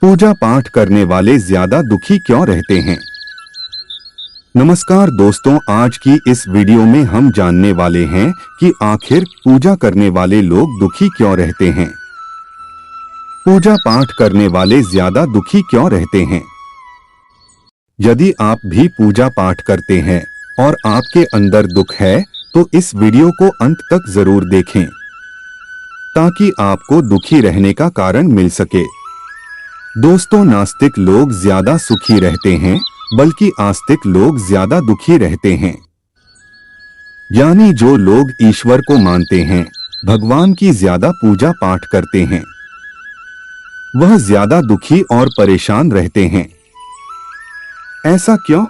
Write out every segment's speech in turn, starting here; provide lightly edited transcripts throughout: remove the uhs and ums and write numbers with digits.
पूजा पाठ करने वाले ज्यादा दुखी क्यों रहते हैं? नमस्कार दोस्तों, आज की इस वीडियो में हम जानने वाले हैं कि आखिर पूजा करने वाले लोग दुखी क्यों रहते हैं। पूजा पाठ करने वाले ज्यादा दुखी क्यों रहते हैं? यदि आप भी पूजा पाठ करते हैं और आपके अंदर दुख है तो इस वीडियो को अंत तक जरूर देखें ताकि आपको दुखी रहने का कारण मिल सके। दोस्तों, नास्तिक लोग ज्यादा सुखी रहते हैं बल्कि आस्तिक लोग ज्यादा दुखी रहते हैं। यानी जो लोग ईश्वर को मानते हैं, भगवान की ज्यादा पूजा पाठ करते हैं, वह ज्यादा दुखी और परेशान रहते हैं। ऐसा क्यों?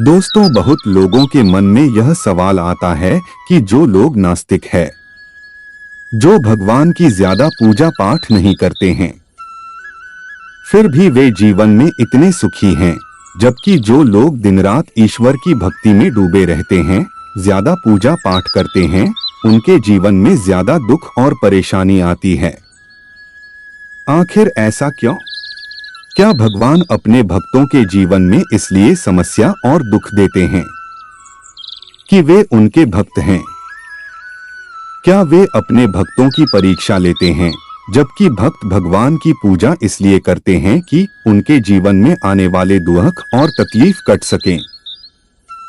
दोस्तों, बहुत लोगों के मन में यह सवाल आता है कि जो लोग नास्तिक है, जो भगवान की ज्यादा पूजा पाठ नहीं करते हैं, फिर भी वे जीवन में इतने सुखी हैं, जबकि जो लोग दिन रात ईश्वर की भक्ति में डूबे रहते हैं, ज्यादा पूजा पाठ करते हैं, उनके जीवन में ज्यादा दुख और परेशानी आती है। आखिर ऐसा क्यों? क्या भगवान अपने भक्तों के जीवन में इसलिए समस्या और दुख देते हैं कि वे उनके भक्त हैं? क्या वे अपने भक्तों की परीक्षा लेते हैं, जबकि भक्त भगवान की पूजा इसलिए करते हैं कि उनके जीवन में आने वाले दुख और तकलीफ कट सकें,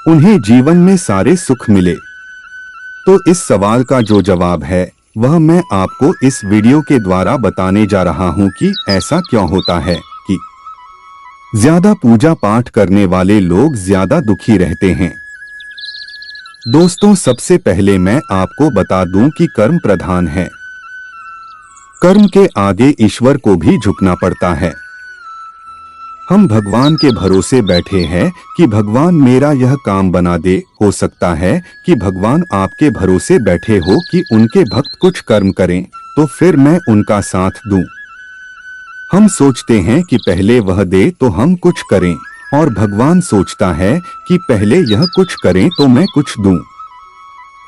उन्हें जीवन में सारे सुख मिले? तो इस सवाल का जो जवाब है वह मैं आपको इस वीडियो के द्वारा बताने जा रहा हूं कि ऐसा क्यों होता है कि ज्यादा पूजा पाठ करने वाले लोग ज्यादा दुखी रहते हैं। दोस्तों, सबसे पहले मैं आपको बता दूं कि कर्म प्रधान है। कर्म के आगे ईश्वर को भी झुकना पड़ता है। हम भगवान के भरोसे बैठे हैं कि भगवान मेरा यह काम बना दे। हो सकता है कि भगवान आपके भरोसे बैठे हो कि उनके भक्त कुछ कर्म करें तो फिर मैं उनका साथ दूं। हम सोचते हैं कि पहले वह दे तो हम कुछ करें, और भगवान सोचता है कि पहले यह कुछ करें तो मैं कुछ दूं।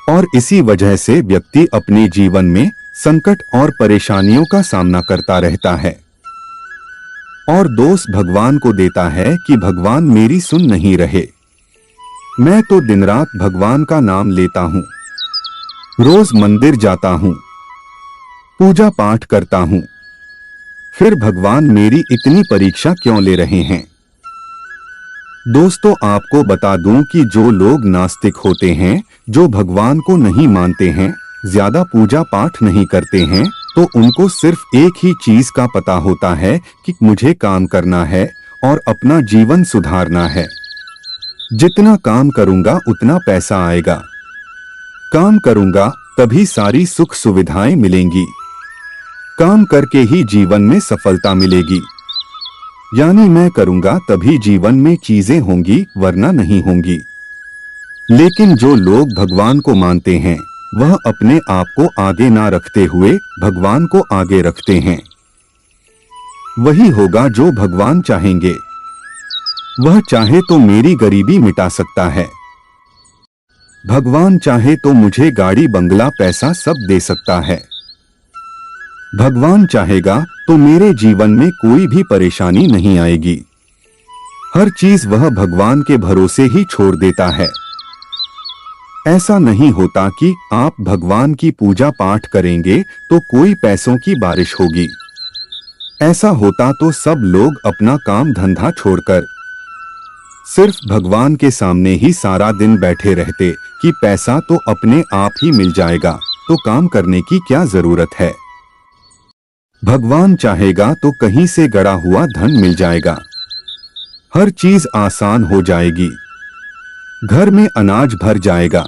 और इसी वजह से व्यक्ति अपने जीवन में संकट और परेशानियों का सामना करता रहता है और दोष भगवान को देता है कि भगवान मेरी सुन नहीं रहे। मैं तो दिन रात भगवान का नाम लेता हूँ, रोज मंदिर जाता हूँ, पूजा पाठ करता हूँ, फिर भगवान मेरी इतनी परीक्षा क्यों ले रहे हैं? दोस्तों, आपको बता दूं कि जो लोग नास्तिक होते हैं, जो भगवान को नहीं मानते हैं, ज्यादा पूजा पाठ नहीं करते हैं, तो उनको सिर्फ एक ही चीज का पता होता है कि मुझे काम करना है और अपना जीवन सुधारना है। जितना काम करूंगा उतना पैसा आएगा, काम करूंगा तभी सारी सुख सुविधाएं मिलेंगी, काम करके ही जीवन में सफलता मिलेगी। यानी मैं करूंगा तभी जीवन में चीजें होंगी, वरना नहीं होंगी। लेकिन जो लोग भगवान को मानते हैं, वह अपने आप को आगे ना रखते हुए भगवान को आगे रखते हैं। वही होगा जो भगवान चाहेंगे। वह चाहे तो मेरी गरीबी मिटा सकता है, भगवान चाहे तो मुझे गाड़ी बंगला पैसा सब दे सकता है, भगवान चाहेगा तो मेरे जीवन में कोई भी परेशानी नहीं आएगी। हर चीज वह भगवान के भरोसे ही छोड़ देता है। ऐसा नहीं होता कि आप भगवान की पूजा पाठ करेंगे तो कोई पैसों की बारिश होगी। ऐसा होता तो सब लोग अपना काम धंधा छोड़कर सिर्फ भगवान के सामने ही सारा दिन बैठे रहते कि पैसा तो अपने आप ही मिल जाएगा, तो काम करने की क्या जरूरत है। भगवान चाहेगा तो कहीं से गड़ा हुआ धन मिल जाएगा, हर चीज आसान हो जाएगी, घर में अनाज भर जाएगा।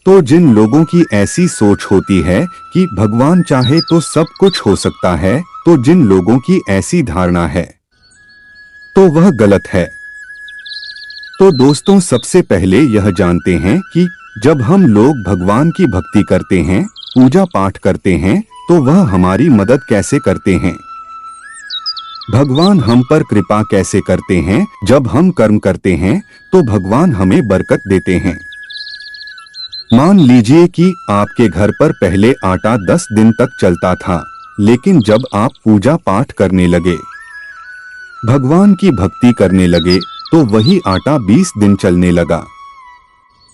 तो जिन लोगों की ऐसी सोच होती है कि भगवान चाहे तो सब कुछ हो सकता है, तो जिन लोगों की ऐसी धारणा है तो वह गलत है। तो दोस्तों, सबसे पहले यह जानते हैं कि जब हम लोग भगवान की भक्ति करते हैं, पूजा पाठ करते हैं, तो वह हमारी मदद कैसे करते हैं। भगवान हम पर कृपा कैसे करते हैं? जब हम कर्म करते हैं तो भगवान हमें बरकत देते हैं। मान लीजिए कि आपके घर पर पहले आटा 10 दिन तक चलता था, लेकिन जब आप पूजा पाठ करने लगे, भगवान की भक्ति करने लगे, तो वही आटा 20 दिन चलने लगा।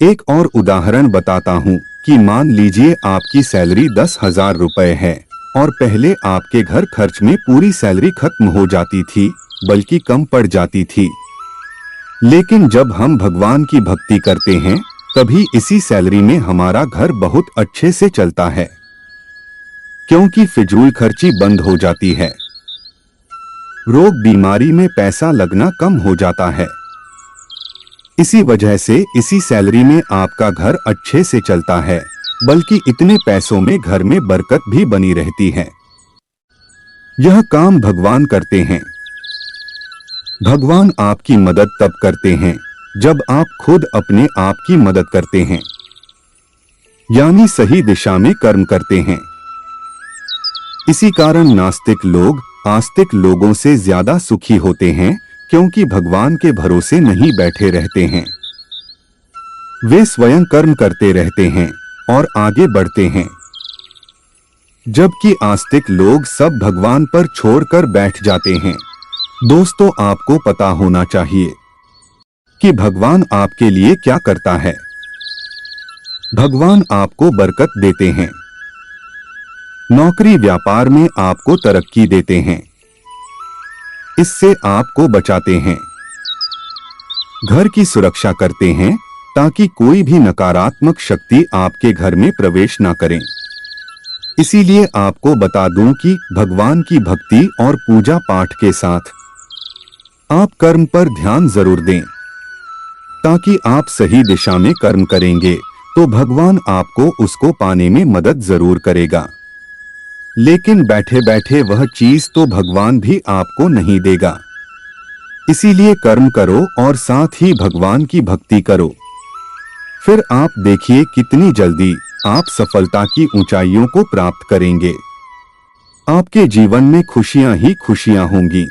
एक और उदाहरण बताता हूँ कि मान लीजिए आपकी सैलरी 10,000 रुपए है और पहले आपके घर खर्च में पूरी सैलरी खत्म हो जाती थी, बल्कि कम पड़ जाती थी। लेकिन जब हम भगवान की भक्ति करते हैं, तभी इसी सैलरी में हमारा घर बहुत अच्छे से चलता है, क्योंकि फिजूल खर्ची बंद हो जाती है। रोग बीमारी में पैसा लगना कम हो जाता है। इसी वजह से इसी सैलरी में आपका घर अच्छे से चलता है, बल्कि इतने पैसों में घर में बरकत भी बनी रहती है। यह काम भगवान करते हैं। भगवान आपकी मदद तब करते हैं जब आप खुद अपने आप की मदद करते हैं, यानी सही दिशा में कर्म करते हैं। इसी कारण नास्तिक लोग आस्तिक लोगों से ज्यादा सुखी होते हैं, क्योंकि भगवान के भरोसे नहीं बैठे रहते हैं। वे स्वयं कर्म करते रहते हैं और आगे बढ़ते हैं, जबकि आस्तिक लोग सब भगवान पर छोड़कर बैठ जाते हैं। दोस्तों, आपको पता होना चाहिए कि भगवान आपके लिए क्या करता है। भगवान आपको बरकत देते हैं, नौकरी व्यापार में आपको तरक्की देते हैं, इससे आपको बचाते हैं, घर की सुरक्षा करते हैं ताकि कोई भी नकारात्मक शक्ति आपके घर में प्रवेश ना करें। इसीलिए आपको बता दूं कि भगवान की भक्ति और पूजा पाठ के साथ आप कर्म पर ध्यान जरूर दें, ताकि आप सही दिशा में कर्म करेंगे तो भगवान आपको उसको पाने में मदद जरूर करेगा। लेकिन बैठे बैठे वह चीज तो भगवान भी आपको नहीं देगा। इसीलिए कर्म करो और साथ ही भगवान की भक्ति करो, फिर आप देखिए कितनी जल्दी आप सफलता की ऊंचाइयों को प्राप्त करेंगे। आपके जीवन में खुशियां ही खुशियां होंगी।